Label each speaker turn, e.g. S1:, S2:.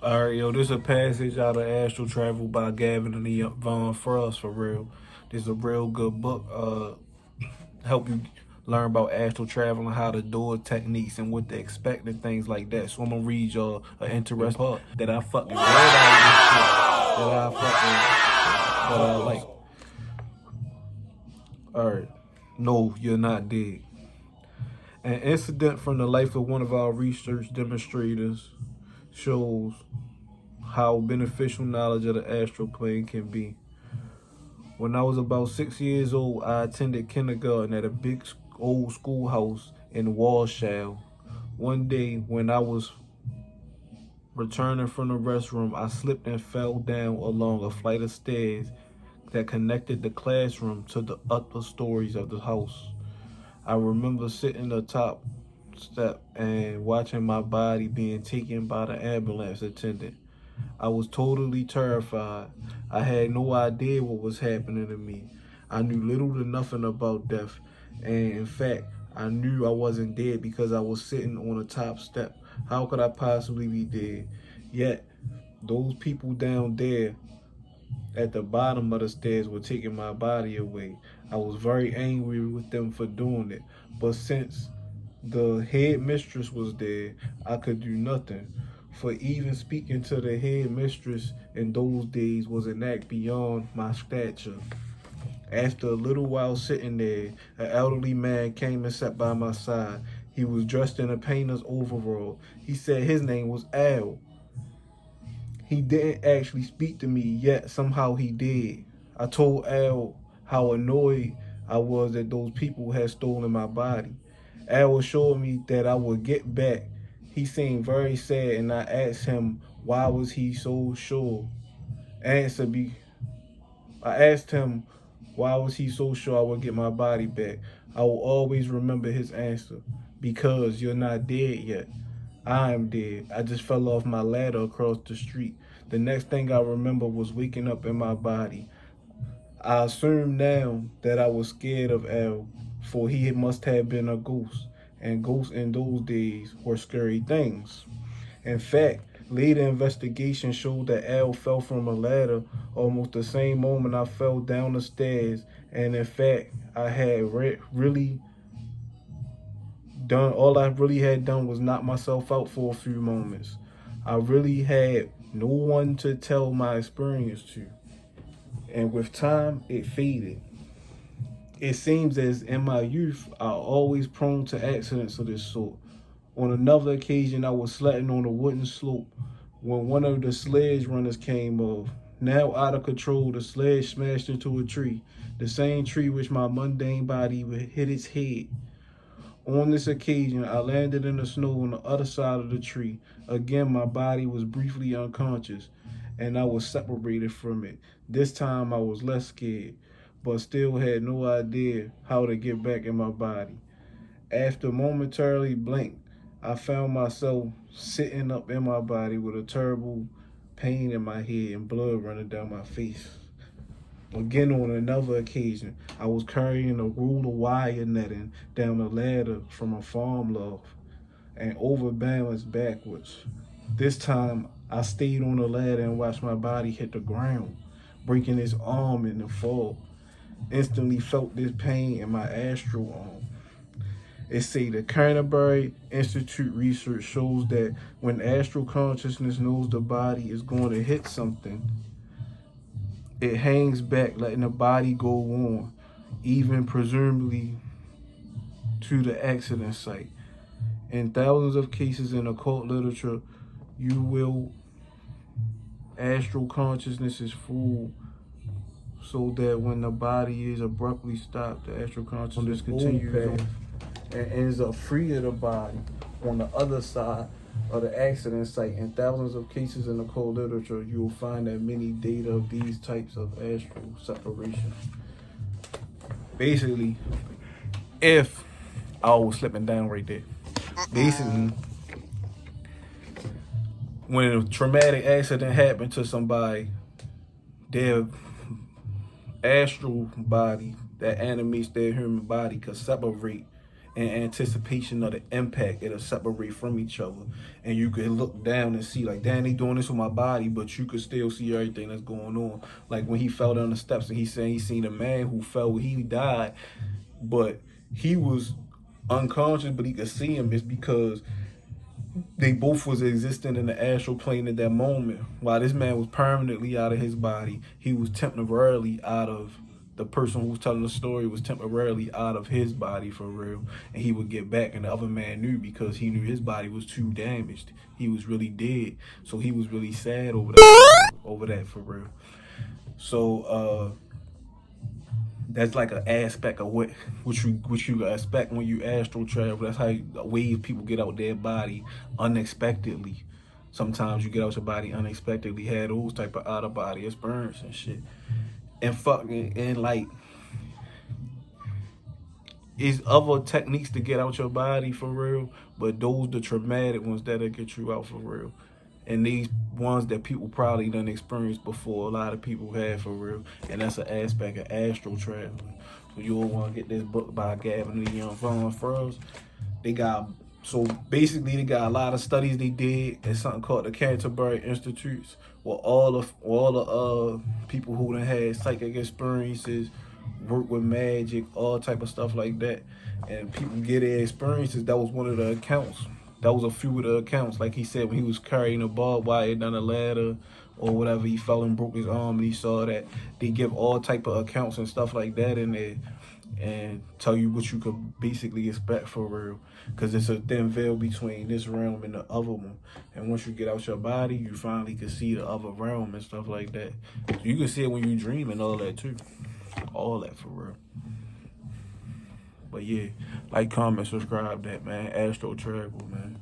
S1: All right, yo, this is a passage out of Astral Travel by Gavin and Yvonne Frost, for real. This is a real good book. Help you learn about astral travel and how to do it, techniques and what to expect and things like that. So I'm gonna read y'all an interesting part that I fucking read out of this shit that I like. All right, no, you're not dead. An incident from the life of one of our research demonstrators shows how beneficial knowledge of the astral plane can be. When I was about 6 years old, I attended kindergarten at a big old schoolhouse in Walsall. One day, when I was returning from the restroom, I slipped and fell down along a flight of stairs that connected the classroom to the upper stories of the house. I remember sitting atop step and watching my body being taken by the ambulance attendant. I was totally terrified. I had no idea what was happening to me. I knew little to nothing about death. And in fact, I knew I wasn't dead because I was sitting on the top step. How could I possibly be dead? Yet, those people down there at the bottom of the stairs were taking my body away. I was very angry with them for doing it. But since the head mistress was there, I could do nothing. For even speaking to the head mistress in those days was an act beyond my stature. After a little while sitting there, an elderly man came and sat by my side. He was dressed in a painter's overall. He said his name was Al. He didn't actually speak to me, yet somehow he did. I told Al how annoyed I was that those people had stolen my body. Al assured me that I would get back. He seemed very sad, and I asked him why was he so sure. I asked him why was he so sure I would get my body back. I will always remember his answer. Because you're not dead yet. I am dead. I just fell off my ladder across the street. The next thing I remember was waking up in my body. I assume now that I was scared of Al, for he must have been a ghost, and ghosts in those days were scary things. In fact, later investigation showed that Al fell from a ladder almost the same moment I fell down the stairs, and in fact, I had really done all I really had done was knock myself out for a few moments. I really had no one to tell my experience to. And with time, it faded. It seems as in my youth, I was always prone to accidents of this sort. On another occasion, I was sledding on a wooden slope when one of the sledge runners came off. Now out of control, the sledge smashed into a tree, the same tree which my mundane body would hit its head. On this occasion, I landed in the snow on the other side of the tree. Again, my body was briefly unconscious, and I was separated from it. This time, I was less scared, but still had no idea how to get back in my body. After momentarily blink, I found myself sitting up in my body with a terrible pain in my head and blood running down my face. Again, on another occasion, I was carrying a roll of wire netting down a ladder from a farm loft and overbalanced backwards. This time, I stayed on the ladder and watched my body hit the ground, breaking its arm in the fall. Instantly felt this pain in my astral arm. It say the Canterbury Institute research shows that when astral consciousness knows the body is going to hit something, it hangs back, letting the body go on, even presumably to the accident site. In thousands of cases in occult literature, you will astral consciousness is fooled so that when the body is abruptly stopped, the astral consciousness continues on and ends up free of the body on the other side of the accident site. In thousands of cases in occult literature, you will find that many data of these types of astral separation. Basically, if I was slipping down right there, basically, when a traumatic accident happened to somebody, their astral body that animates their human body could separate in anticipation of the impact it'll separate from each other. And you could look down and see, like, damn, they doing this with my body, but you could still see everything that's going on. Like when he fell down the steps and he said he seen a man who fell, he died, but he was unconscious, but he could see him. It's because they both was existing in the astral plane at that moment. While this man was permanently out of his body, he was temporarily out of, the person who was telling the story was temporarily out of his body for real. And he would get back, and the other man knew, because he knew his body was too damaged. He was really dead. So he was really sad over that for real. So that's like an aspect of what you expect when you astral travel. That's how ways people get out their body unexpectedly. Sometimes you get out your body unexpectedly, had those type of out of body experience and shit. And like, it's other techniques to get out your body for real, but those the traumatic ones that'll get you out for real. And these ones that people probably done experienced before, a lot of people have for real. And that's an aspect of astral traveling. So you'll want to get this book by Gavin and Yvonne Frost. So basically they got a lot of studies they did at something called the Canterbury Institutes, where all the people who done had psychic experiences, work with magic, all type of stuff like that, and people get their experiences. That was one of the accounts. That was a few of the accounts. Like he said, when he was carrying a barbed wire down a ladder or whatever, he fell and broke his arm, and he saw that. They give all type of accounts and stuff like that in there, and tell you what you could basically expect for real. Because it's a thin veil between this realm and the other one. And once you get out your body, you finally can see the other realm and stuff like that. So you can see it when you dream and all that too. All that for real. But yeah, like, comment, subscribe that, man. Astral Travel, man.